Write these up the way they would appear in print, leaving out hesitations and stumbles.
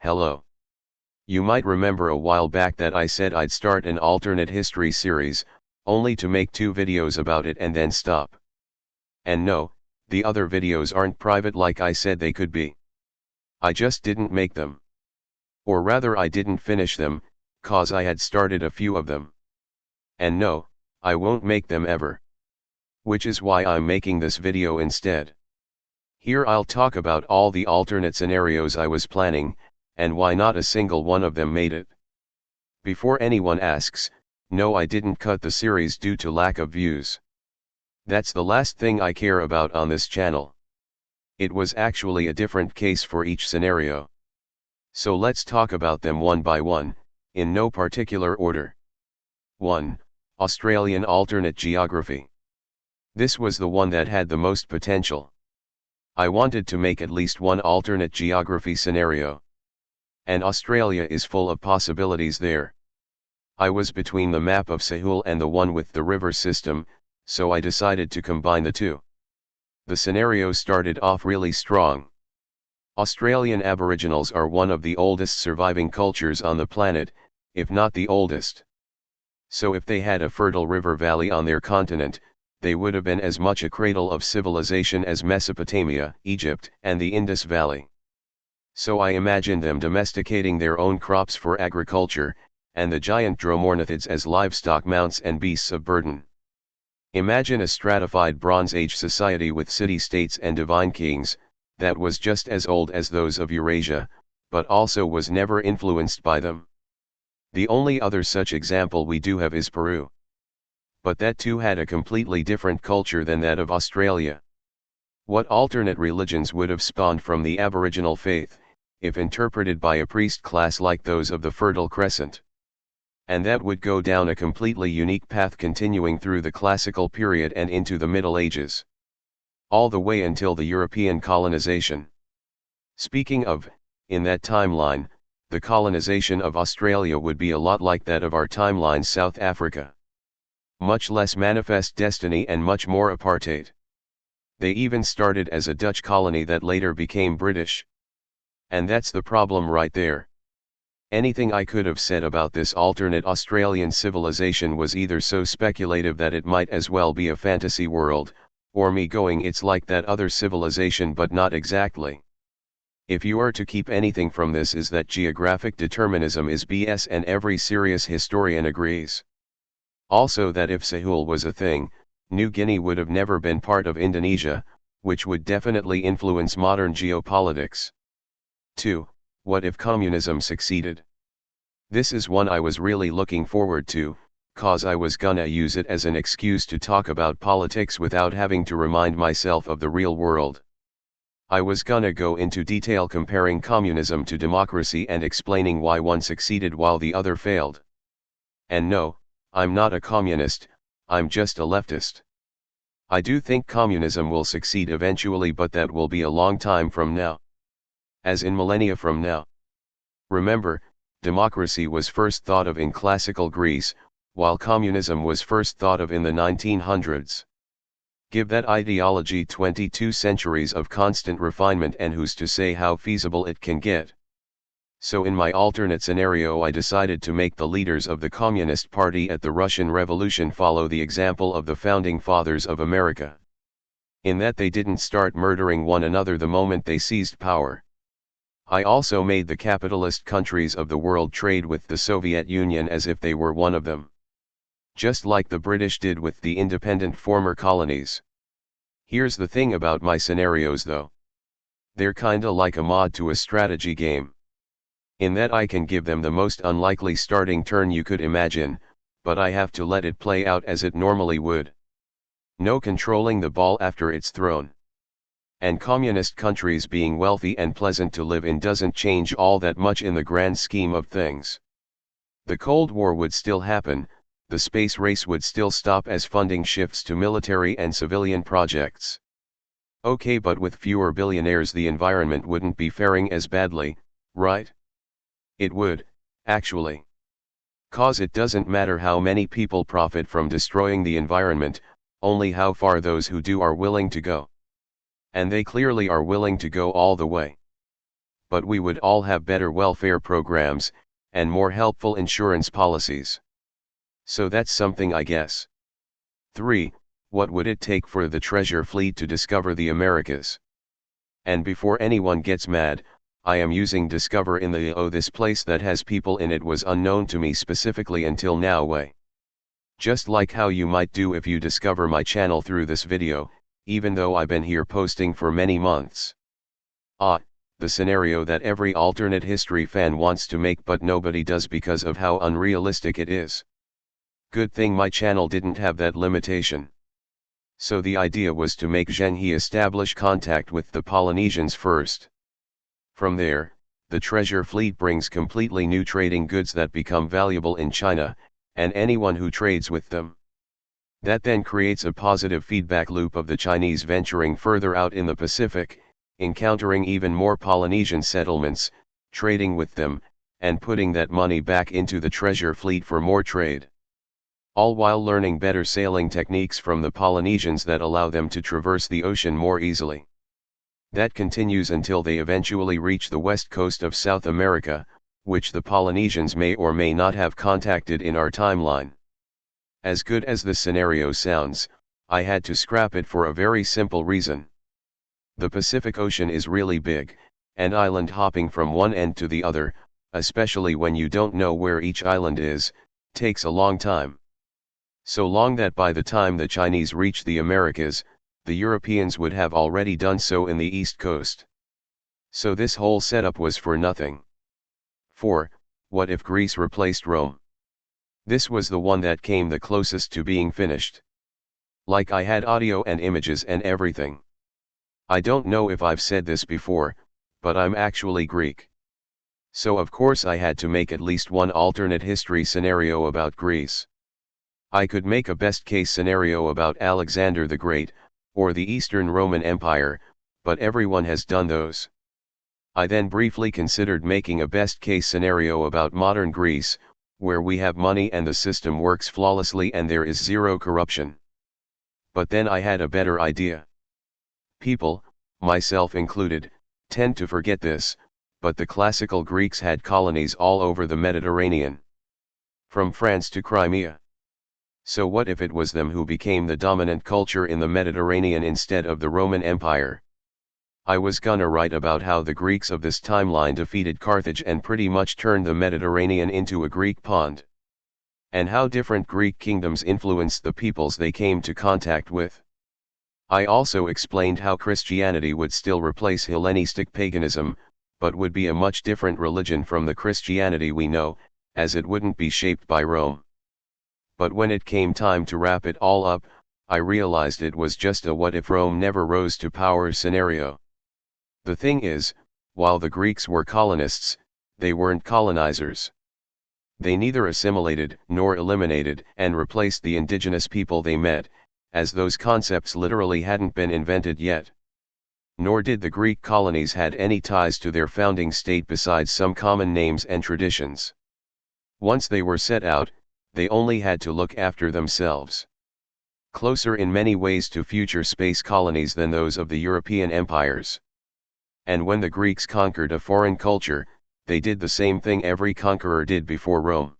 Hello. You might remember a while back that I said I'd start an alternate history series, only to make 2 videos about it and then stop. And no, the other videos aren't private like I said they could be. I just didn't make them. Or rather I didn't finish them, cause I had started a few of them. And no, I won't make them ever. Which is why I'm making this video instead. Here I'll talk about all the alternate scenarios I was planning, and why not a single one of them made it. Before anyone asks, no, I didn't cut the series due to lack of views. That's the last thing I care about on this channel. It was actually a different case for each scenario. So let's talk about them one by one, in no particular order. 1. Australian alternate geography. This was the one that had the most potential. I wanted to make at least one alternate geography scenario. And Australia is full of possibilities there. I was between the map of Sahul and the one with the river system, so I decided to combine the two. The scenario started off really strong. Australian Aboriginals are one of the oldest surviving cultures on the planet, if not the oldest. So if they had a fertile river valley on their continent, they would have been as much a cradle of civilization as Mesopotamia, Egypt, and the Indus Valley. So I imagined them domesticating their own crops for agriculture, and the giant dromornithids as livestock mounts and beasts of burden. Imagine a stratified Bronze Age society with city-states and divine kings, that was just as old as those of Eurasia, but also was never influenced by them. The only other such example we do have is Peru. But that too had a completely different culture than that of Australia. What alternate religions would have spawned from the Aboriginal faith, if interpreted by a priest class like those of the Fertile Crescent? And that would go down a completely unique path continuing through the classical period and into the Middle Ages. All the way until the European colonization. Speaking of, in that timeline, the colonization of Australia would be a lot like that of our timeline South Africa. Much less manifest destiny and much more apartheid. They even started as a Dutch colony that later became British. And that's the problem right there. Anything I could have said about this alternate Australian civilization was either so speculative that it might as well be a fantasy world, or me going it's like that other civilization but not exactly. If you are to keep anything from this is that geographic determinism is BS and every serious historian agrees. Also that if Sahul was a thing, New Guinea would have never been part of Indonesia, which would definitely influence modern geopolitics. 2. What if communism succeeded? This is one I was really looking forward to, cause I was gonna use it as an excuse to talk about politics without having to remind myself of the real world. I was gonna go into detail comparing communism to democracy and explaining why one succeeded while the other failed. And no, I'm not a communist, I'm just a leftist. I do think communism will succeed eventually, but that will be a long time from now. As in millennia from now. Remember, democracy was first thought of in classical Greece, while communism was first thought of in the 1900s. Give that ideology 22 centuries of constant refinement and who's to say how feasible it can get. So in my alternate scenario I decided to make the leaders of the Communist Party at the Russian Revolution follow the example of the founding fathers of America. In that they didn't start murdering one another the moment they seized power. I also made the capitalist countries of the world trade with the Soviet Union as if they were one of them. Just like the British did with the independent former colonies. Here's the thing about my scenarios though. They're kinda like a mod to a strategy game. In that I can give them the most unlikely starting turn you could imagine, but I have to let it play out as it normally would. No controlling the ball after it's thrown. And communist countries being wealthy and pleasant to live in doesn't change all that much in the grand scheme of things. The Cold War would still happen, the space race would still stop as funding shifts to military and civilian projects. Okay, but with fewer billionaires the environment wouldn't be faring as badly, right? It would, actually. Cause it doesn't matter how many people profit from destroying the environment, only how far those who do are willing to go. And they clearly are willing to go all the way. but we would all have better welfare programs, and more helpful insurance policies. So that's something, I guess. 3. What would it take for the treasure fleet to discover the Americas? And before anyone gets mad, I am using discover in the this place that has people in it was unknown to me specifically until now way. Just like how you might do if you discover my channel through this video, even though I've been here posting for many months. The scenario that every alternate history fan wants to make but nobody does because of how unrealistic it is. Good thing my channel didn't have that limitation. So the idea was to make Zheng He establish contact with the Polynesians first. From there, the treasure fleet brings completely new trading goods that become valuable in China, and anyone who trades with them. That then creates a positive feedback loop of the Chinese venturing further out in the Pacific, encountering even more Polynesian settlements, trading with them, and putting that money back into the treasure fleet for more trade. All while learning better sailing techniques from the Polynesians that allow them to traverse the ocean more easily. That continues until they eventually reach the west coast of South America, which the Polynesians may or may not have contacted in our timeline. As good as the scenario sounds, I had to scrap it for a very simple reason. The Pacific Ocean is really big, and island hopping from one end to the other, especially when you don't know where each island is, takes a long time. So long that by the time the Chinese reach the Americas, the Europeans would have already done so in the East Coast. So this whole setup was for nothing. 4. What if Greece replaced Rome? This was the one that came the closest to being finished. Like I had audio and images and everything. I don't know if I've said this before, but I'm actually Greek. So of course I had to make at least one alternate history scenario about Greece. I could make a best case scenario about Alexander the Great, or the Eastern Roman Empire, but everyone has done those. I then briefly considered making a best case scenario about modern Greece, where we have money and the system works flawlessly and there is zero corruption. But then I had a better idea. People, myself included, tend to forget this, but the classical Greeks had colonies all over the Mediterranean. From France to Crimea. So what if it was them who became the dominant culture in the Mediterranean instead of the Roman Empire? I was gonna write about how the Greeks of this timeline defeated Carthage and pretty much turned the Mediterranean into a Greek pond. And how different Greek kingdoms influenced the peoples they came to contact with. I also explained how Christianity would still replace Hellenistic paganism, but would be a much different religion from the Christianity we know, as it wouldn't be shaped by Rome. But when it came time to wrap it all up, I realized it was just a what if Rome never rose to power scenario. The thing is, while the Greeks were colonists, they weren't colonizers. They neither assimilated nor eliminated and replaced the indigenous people they met, as those concepts literally hadn't been invented yet. Nor did the Greek colonies had any ties to their founding state besides some common names and traditions. Once they were set out, they only had to look after themselves. Closer in many ways to future space colonies than those of the European empires. And when the Greeks conquered a foreign culture, they did the same thing every conqueror did before Rome.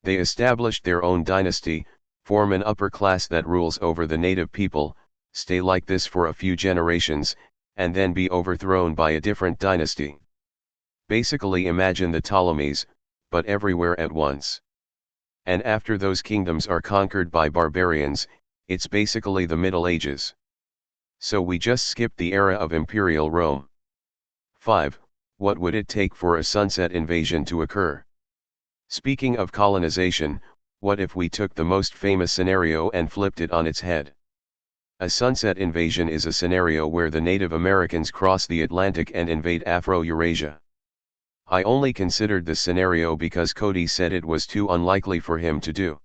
They established their own dynasty, form an upper class that rules over the native people, stay like this for a few generations, and then be overthrown by a different dynasty. Basically imagine the Ptolemies, but everywhere at once. And after those kingdoms are conquered by barbarians, it's basically the Middle Ages. So we just skipped the era of Imperial Rome. 5. What would it take for a sunset invasion to occur? Speaking of colonization, what if we took the most famous scenario and flipped it on its head? A sunset invasion is a scenario where the Native Americans cross the Atlantic and invade Afro-Eurasia. I only considered this scenario because Cody said it was too unlikely for him to do.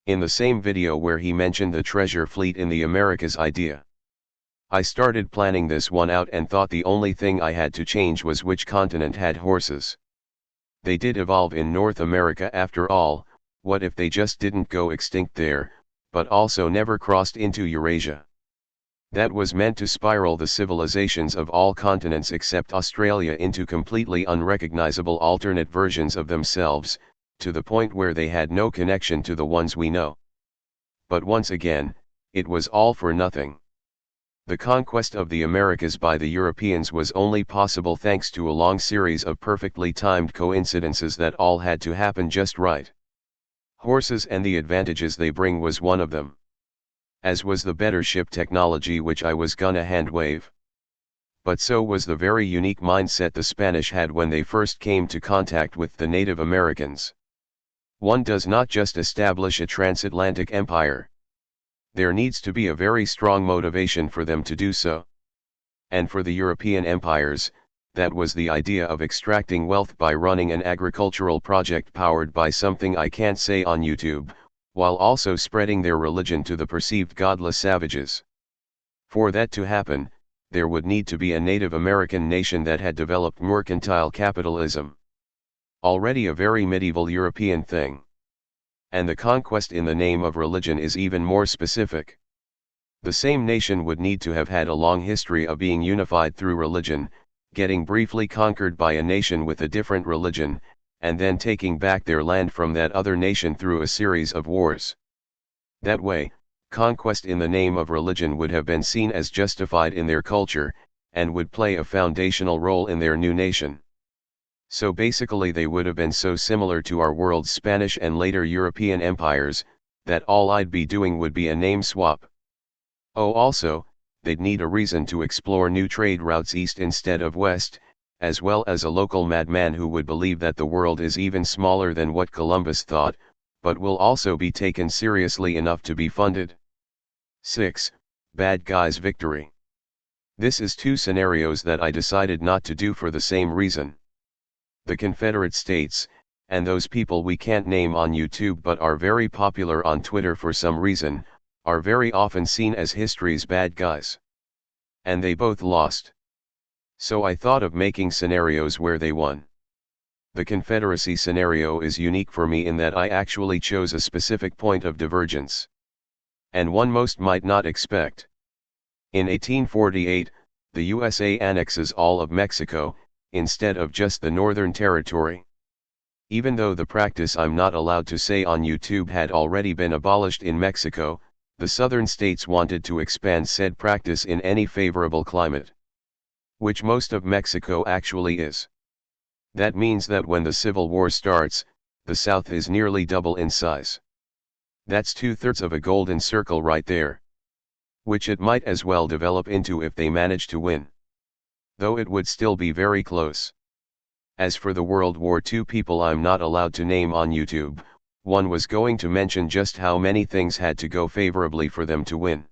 In the same video where he mentioned the treasure fleet in the Americas idea. I started planning this one out and thought the only thing I had to change was which continent had horses. They did evolve in North America after all. What if they just didn't go extinct there, but also never crossed into Eurasia? That was meant to spiral the civilizations of all continents except Australia into completely unrecognizable alternate versions of themselves, to the point where they had no connection to the ones we know. But once again, it was all for nothing. The conquest of the Americas by the Europeans was only possible thanks to a long series of perfectly timed coincidences that all had to happen just right. Horses and the advantages they bring was one of them. As was the better ship technology which I was gonna handwave. But so was the very unique mindset the Spanish had when they first came to contact with the Native Americans. One does not just establish a transatlantic empire. There needs to be a very strong motivation for them to do so. And for the European empires, that was the idea of extracting wealth by running an agricultural project powered by something I can't say on YouTube, while also spreading their religion to the perceived godless savages. For that to happen, there would need to be a Native American nation that had developed mercantile capitalism. Already a very medieval European thing. And the conquest in the name of religion is even more specific. The same nation would need to have had a long history of being unified through religion, getting briefly conquered by a nation with a different religion, and then taking back their land from that other nation through a series of wars. That way, conquest in the name of religion would have been seen as justified in their culture, and would play a foundational role in their new nation. So basically they would have been so similar to our world's Spanish and later European empires, that all I'd be doing would be a name swap. Oh, also, they'd need a reason to explore new trade routes east instead of west, as well as a local madman who would believe that the world is even smaller than what Columbus thought, but will also be taken seriously enough to be funded. 6. Bad Guys Victory. This is two scenarios that I decided not to do for the same reason. The Confederate States, and those people we can't name on YouTube but are very popular on Twitter for some reason, are very often seen as history's bad guys. And they both lost. So I thought of making scenarios where they won. The Confederacy scenario is unique for me in that I actually chose a specific point of divergence. And one most might not expect. In 1848, the USA annexes all of Mexico, instead of just the Northern Territory. Even though the practice I'm not allowed to say on YouTube had already been abolished in Mexico, the southern states wanted to expand said practice in any favorable climate. Which most of Mexico actually is. That means that when the Civil War starts, the South is nearly double in size. That's 2/3 of a golden circle right there. Which it might as well develop into if they manage to win. Though it would still be very close. As for the World War II people I'm not allowed to name on YouTube, one was going to mention just how many things had to go favorably for them to win.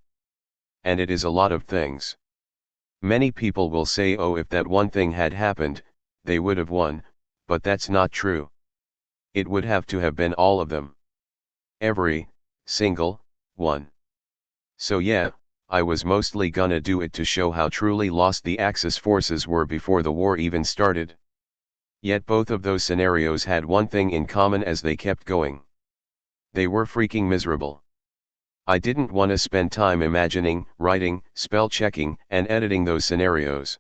And it is a lot of things. Many people will say, oh, if that one thing had happened, they would have won, but that's not true. It would have to have been all of them. Every single one. So yeah, I was mostly gonna do it to show how truly lost the Axis forces were before the war even started. Yet both of those scenarios had one thing in common as they kept going. They were freaking miserable. I didn't want to spend time imagining, writing, spell checking, and editing those scenarios.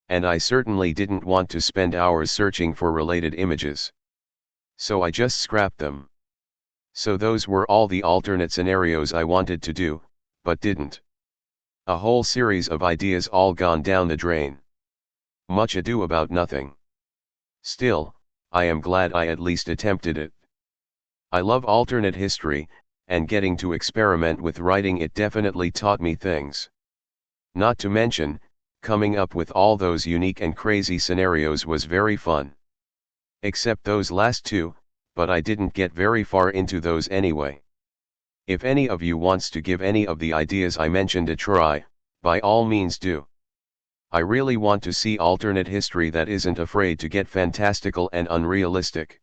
And I certainly didn't want to spend hours searching for related images. So I just scrapped them. So those were all the alternate scenarios I wanted to do, but didn't. A whole series of ideas all gone down the drain. Much ado about nothing. Still, I am glad I at least attempted it. I love alternate history, and getting to experiment with writing it definitely taught me things. Not to mention, coming up with all those unique and crazy scenarios was very fun. Except those last two, but I didn't get very far into those anyway. If any of you wants to give any of the ideas I mentioned a try, by all means do. I really want to see alternate history that isn't afraid to get fantastical and unrealistic.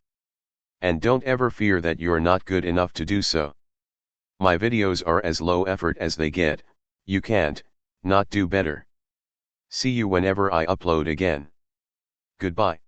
And don't ever fear that you're not good enough to do so. My videos are as low effort as they get, you can't, not do better. See you whenever I upload again. Goodbye.